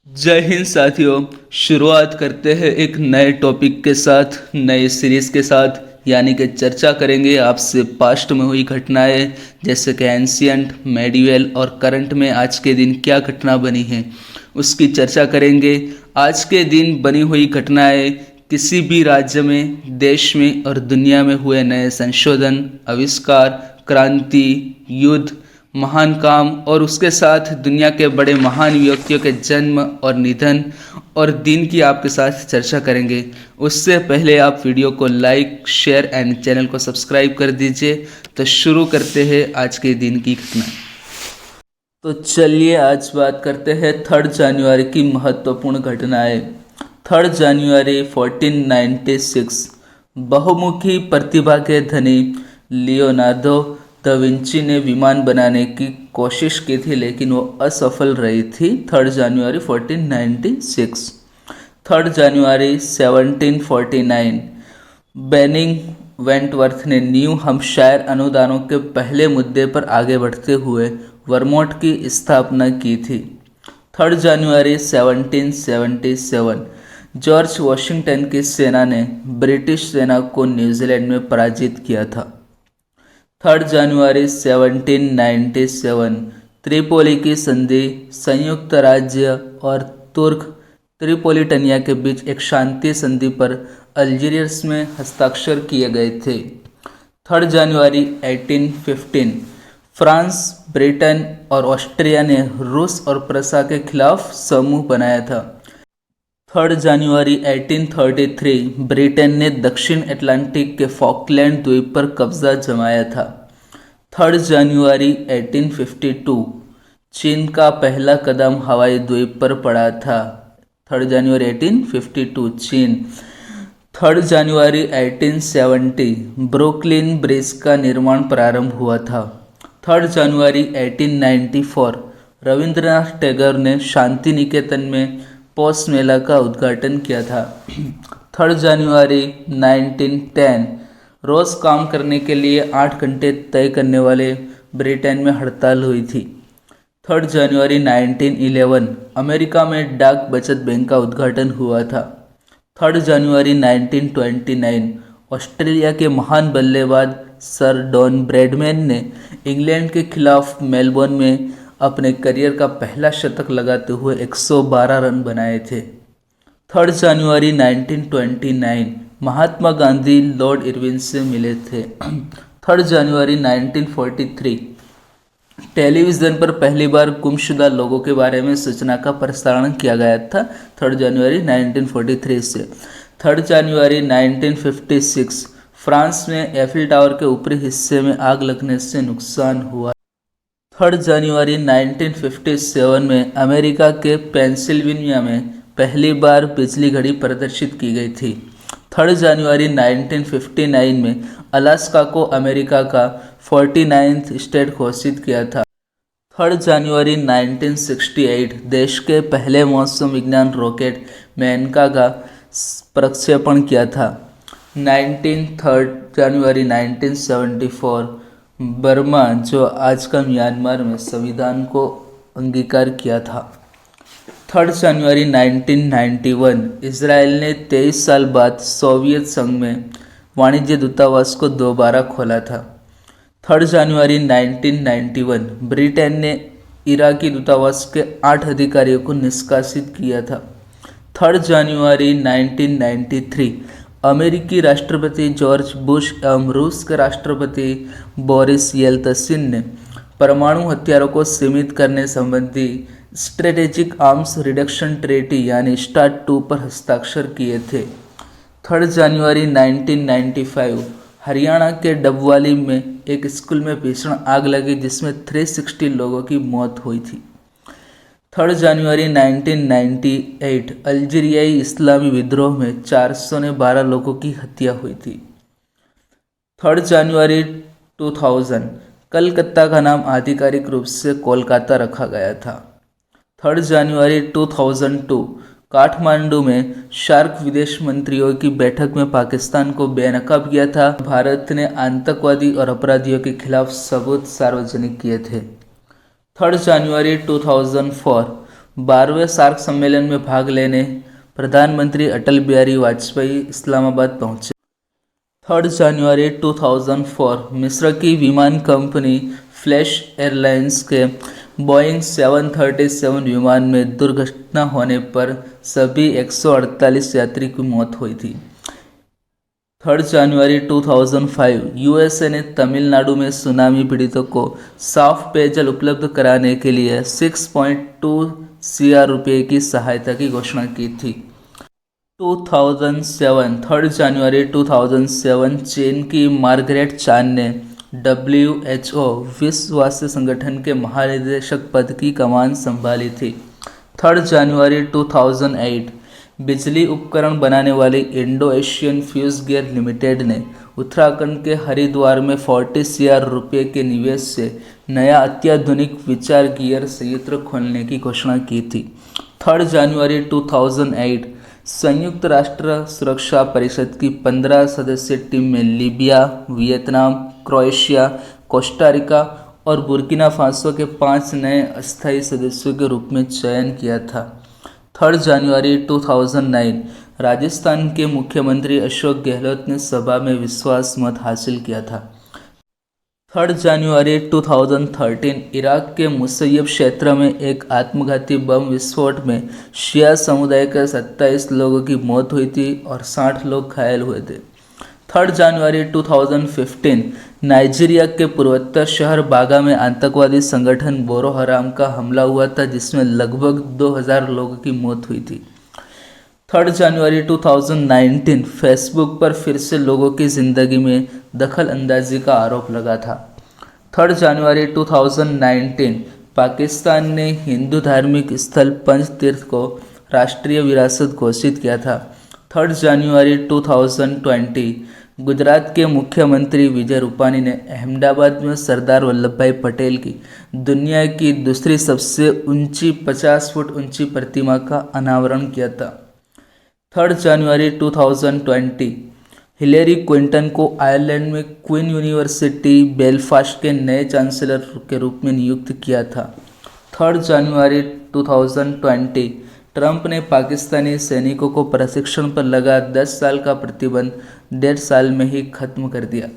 जय हिंद साथियों। शुरुआत करते हैं एक नए टॉपिक के साथ, नए सीरीज़ के साथ। यानी कि चर्चा करेंगे आपसे पास्ट में हुई घटनाएं, जैसे कि एंशियंट, मेडिवल और करंट में आज के दिन क्या घटना बनी है, उसकी चर्चा करेंगे। आज के दिन बनी हुई घटनाएं किसी भी राज्य में, देश में और दुनिया में हुए नए संशोधन, आविष्कार, क्रांति, युद्ध, महान काम और उसके साथ दुनिया के बड़े महान व्यक्तियों के जन्म और निधन और दिन की आपके साथ चर्चा करेंगे। उससे पहले आप वीडियो को लाइक, शेयर एंड चैनल को सब्सक्राइब कर दीजिए। तो शुरू करते हैं आज के दिन की घटना। तो चलिए आज बात करते हैं 3 जनवरी की महत्वपूर्ण घटनाएं। 3 जनवरी 1496 बहुमुखी प्रतिभा के धनी लियोनार्दो दा विंची ने विमान बनाने की कोशिश की थी, लेकिन वो असफल रही थी। 3 जनवरी 1496। 3 जनवरी 1749 बेनिंग वेंटवर्थ ने न्यू हम्पशायर अनुदानों के पहले मुद्दे पर आगे बढ़ते हुए वर्मोंट की स्थापना की थी। 3 जनवरी 1777 जॉर्ज वॉशिंगटन की सेना ने ब्रिटिश सेना को न्यूजीलैंड में पराजित किया था। 3 जनवरी 1797 त्रिपोली की संधि संयुक्त राज्य और तुर्क त्रिपोलिटनिया के बीच एक शांति संधि पर अल्जीरियस में हस्ताक्षर किए गए थे। 3 जनवरी 1815 फ्रांस, ब्रिटेन और ऑस्ट्रिया ने रूस और प्रसा के खिलाफ समूह बनाया था। 3 जनवरी 1833 ब्रिटेन ने दक्षिण अटलांटिक के फॉकलैंड द्वीप पर कब्जा जमाया था। 3 जनवरी 1852 चीन का पहला कदम हवाई द्वीप पर पड़ा था। 3 जनवरी 1852 चीन। 3 जनवरी 1870 ब्रुकलिन ब्रिज का निर्माण प्रारंभ हुआ था। 3 जनवरी 1894 रविंद्रनाथ टैगोर ने शांति निकेतन में पौष मेला का उद्घाटन किया था। 3 जनवरी 1910 रोज काम करने के लिए 8 घंटे तय करने वाले ब्रिटेन में हड़ताल हुई थी। 3 जनवरी 1911 अमेरिका में डाक बचत बैंक का उद्घाटन हुआ था। 3 जनवरी 1929 ऑस्ट्रेलिया के महान बल्लेबाज सर डॉन ब्रैडमैन ने इंग्लैंड के खिलाफ मेलबोर्न में अपने करियर का पहला शतक लगाते हुए 112 रन बनाए थे। 3 जनवरी 1929 महात्मा गांधी लॉर्ड इरविन से मिले थे। 3 जनवरी 1943 टेलीविज़न पर पहली बार गुमशुदा लोगों के बारे में सूचना का प्रसारण किया गया था। 3 जनवरी 1943 से। 3 जनवरी 1956 फ्रांस में एफिल टावर के ऊपरी हिस्से में आग लगने से नुकसान हुआ। 3 जनवरी 1957 में अमेरिका के पेंसिल्वेनिया में पहली बार बिजली घड़ी प्रदर्शित की गई थी। 3 जनवरी 1959 में अलास्का को अमेरिका का 49th स्टेट घोषित किया था। 3 जनवरी 1968 देश के पहले मौसम विज्ञान रॉकेट मेनका का प्रक्षेपण किया था। 3 जनवरी 1974 बर्मा, जो आज का म्यांमार में, संविधान को अंगीकार किया था। 3 जनवरी 1991 इसराइल ने 23 साल बाद सोवियत संघ में वाणिज्य दूतावास को दोबारा खोला था। 3 जनवरी 1991 ब्रिटेन ने इराकी दूतावास के 8 अधिकारियों को निष्कासित किया था। 3 जनवरी 1993 अमेरिकी राष्ट्रपति जॉर्ज बुश एवं रूस के राष्ट्रपति बोरिस येल्तसिन ने परमाणु हथियारों को सीमित करने संबंधी स्ट्रेटेजिक आर्म्स रिडक्शन ट्रीटी यानी स्टार्ट 2 पर हस्ताक्षर किए थे। 3 जनवरी 1995 हरियाणा के डबवाली में एक स्कूल में भीषण आग लगी, जिसमें 360 लोगों की मौत हुई थी। 3 जनवरी 1998 अल्जीरियाई इस्लामी विद्रोह में 412 लोगों की हत्या हुई थी। 3 जनवरी 2000 कलकत्ता का नाम आधिकारिक रूप से कोलकाता रखा गया था। 3 जनवरी 2002 काठमांडू में सार्क विदेश मंत्रियों की बैठक में पाकिस्तान को बेनकाब किया था। भारत ने आतंकवादी और अपराधियों के खिलाफ सबूत सार्वजनिक किए थे। 3 जनवरी 2004 12वें सार्क सम्मेलन में भाग लेने प्रधानमंत्री अटल बिहारी वाजपेयी इस्लामाबाद पहुंचे। 3 जनवरी 2004 मिस्र की विमान कंपनी फ्लैश एयरलाइंस के बोइंग 737 विमान में दुर्घटना होने पर सभी 148 यात्री की मौत हुई थी। 3 जनवरी 2005 यूएसए ने तमिलनाडु में सुनामी पीड़ितों को साफ पेयजल उपलब्ध कराने के लिए 6.2 CR रुपये की सहायता की घोषणा की थी। 3 जनवरी 2007 चीन की मार्गरेट चान ने WHO विश्व स्वास्थ्य संगठन के महानिदेशक पद की कमान संभाली थी। 3 जनवरी 2008 बिजली उपकरण बनाने वाली Indo Asian fuse gear limited ने उत्तराखंड के हरिद्वार में 40 CR रुपये के निवेश से नया अत्याधुनिक विचार गियर संयंत्र खोलने की घोषणा की थी। 3 जनवरी 2008 संयुक्त राष्ट्र सुरक्षा परिषद की 15 सदस्यीय टीम में लीबिया, वियतनाम, क्रोएशिया, कोस्टारिका और बुर्किना फासो के 5 नए अस्थायी सदस्यों के रूप में चयन किया था। 3 जनवरी 2009 राजस्थान के मुख्यमंत्री अशोक गहलोत ने सभा में विश्वास मत हासिल किया था। 3 जनवरी 2013 इराक के मुसैयब क्षेत्र में एक आत्मघाती बम विस्फोट में शिया समुदाय के 27 लोगों की मौत हुई थी और 60 लोग घायल हुए थे। 3 जनवरी 2015 नाइजीरिया के पूर्वोत्तर शहर बागा में आतंकवादी संगठन बोरो हराम का हमला हुआ था जिसमें लगभग 2000 लोगों की मौत हुई थी। 3 जनवरी 2019 फेसबुक पर फिर से लोगों की ज़िंदगी में दखल अंदाजी का आरोप लगा था। 3 जनवरी 2019 पाकिस्तान ने हिंदू धार्मिक स्थल पंचतीर्थ को राष्ट्रीय विरासत घोषित किया था। 3 जनवरी 2020 गुजरात के मुख्यमंत्री विजय रूपानी ने अहमदाबाद में सरदार वल्लभ भाई पटेल की दुनिया की दूसरी सबसे ऊंची 50 फुट ऊंची प्रतिमा का अनावरण किया था। 3 जनवरी 2020 हिलेरी क्लिंटन को आयरलैंड में क्वीन यूनिवर्सिटी बेलफास्ट के नए चांसलर के रूप में नियुक्त किया था। 3 जनवरी 2020 ट्रंप ने पाकिस्तानी सैनिकों को प्रशिक्षण पर लगा 10 साल का प्रतिबंध 1.5 साल में ही खत्म कर दिया।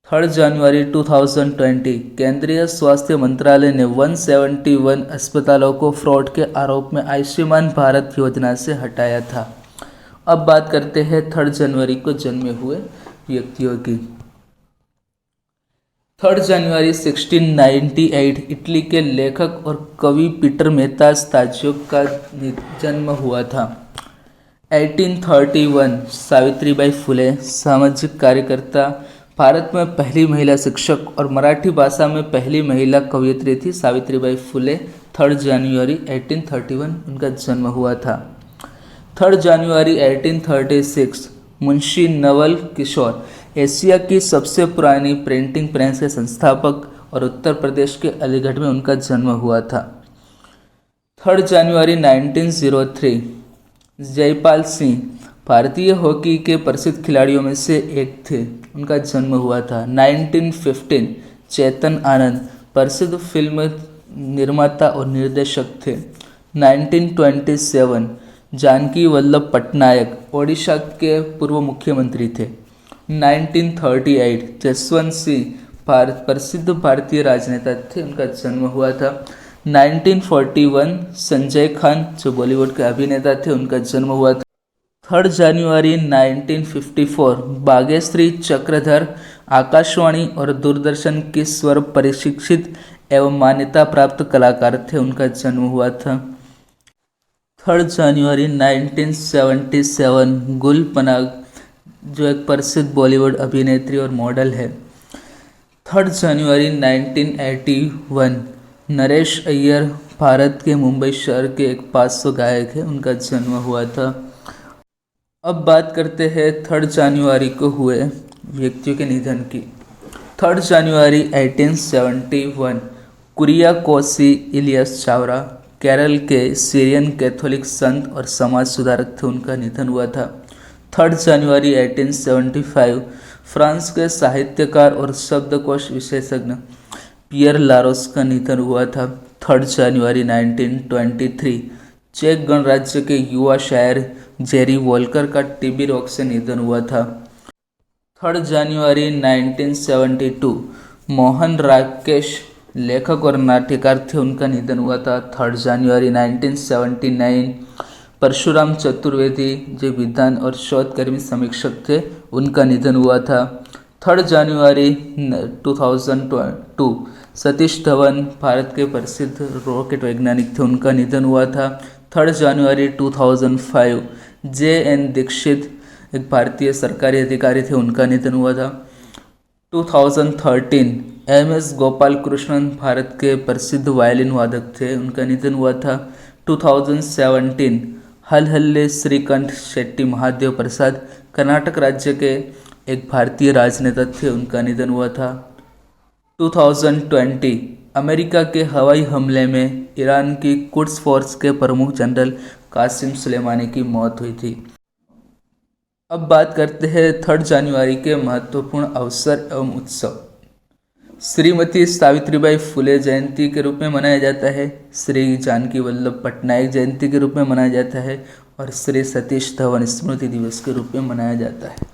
3 जनवरी 2020 केंद्रीय स्वास्थ्य मंत्रालय ने 171 अस्पतालों को फ्रॉड के आरोप में आयुष्मान भारत योजना से हटाया था। अब बात करते हैं 3 जनवरी को जन्मे हुए व्यक्तियों की। 3 जनवरी 1698 इटली के लेखक और कवि पीटर मेहताज का जन्म हुआ था। 1831 सावित्रीबाई फुले सामाजिक कार्यकर्ता, भारत में पहली महिला शिक्षक और मराठी भाषा में पहली महिला कवयित्री थी सावित्रीबाई फुले। 3 जनवरी 1831 उनका जन्म हुआ था। 3 जनवरी 1836 मुंशी नवल किशोर एशिया की सबसे पुरानी प्रिंटिंग प्रेस के संस्थापक और उत्तर प्रदेश के अलीगढ़ में उनका जन्म हुआ था। 3 जनवरी 1903 जयपाल सिंह भारतीय हॉकी के प्रसिद्ध खिलाड़ियों में से एक थे, उनका जन्म हुआ था। 1915 चेतन आनंद प्रसिद्ध फिल्म निर्माता और निर्देशक थे। 1927 जानकी वल्लभ पटनायक ओडिशा के पूर्व मुख्यमंत्री थे। 1938 जसवंत सिंह प्रसिद्ध भारतीय राजनेता थे, उनका जन्म हुआ था। 1941 संजय खान जो बॉलीवुड के अभिनेता थे, उनका जन्म हुआ था। 3 जनवरी 1954 भाग्यश्री चक्रधर आकाशवाणी और दूरदर्शन की स्वर प्रशिक्षित एवं मान्यता प्राप्त कलाकार थे, उनका जन्म हुआ था। 3 जनवरी 1977 गुल पनाग जो एक प्रसिद्ध बॉलीवुड अभिनेत्री और मॉडल है। 3 जनवरी 1981 नरेश अय्यर भारत के मुंबई शहर के एक 500 गायक हैं, उनका जन्म हुआ था। अब बात करते हैं 3 जनवरी को हुए व्यक्तियों के निधन की। 3 जनवरी 1871 कुरियाकोसी इलियस चावरा केरल के सीरियन कैथोलिक संत और समाज सुधारक थे, उनका निधन हुआ था। 3 जनवरी 1875 फ्रांस के साहित्यकार और शब्दकोश विशेषज्ञ पियर लारोस का निधन हुआ था। 3 जनवरी 1923 चेक गणराज्य के युवा शायर जेरी वोल्कर का टीबी रोग से निधन हुआ था। 3 जनवरी 1972 मोहन राकेश लेखक और नाट्यकार थे, उनका निधन हुआ था। 3 जनवरी 1979 परशुराम चतुर्वेदी जो विद्वान और शोधकर्मी समीक्षक थे, उनका निधन हुआ था। 3 जनवरी 2002 सतीश धवन भारत के प्रसिद्ध रॉकेट वैज्ञानिक थे, उनका निधन हुआ था। 3 जनवरी 2005 JN दीक्षित एक भारतीय सरकारी अधिकारी थे, उनका निधन हुआ था। 2013 MS गोपाल कृष्णन भारत के प्रसिद्ध वायलिन वादक थे, उनका निधन हुआ था। 2017 हलहल्ले श्रीकंठ शेट्टी महादेव प्रसाद कर्नाटक राज्य के एक भारतीय राजनेता थे, उनका निधन हुआ था। 2020 अमेरिका के हवाई हमले में ईरान की कुड्स फोर्स के प्रमुख जनरल कासिम सुलेमानी की मौत हुई थी। अब बात करते हैं 3 जनवरी के महत्वपूर्ण अवसर एवं उत्सव। श्रीमती सावित्रीबाई फुले जयंती के रूप में मनाया जाता है, श्री जानकी वल्लभ पटनायक जयंती के रूप में मनाया जाता है और श्री सतीश धवन स्मृति दिवस के रूप में मनाया जाता है।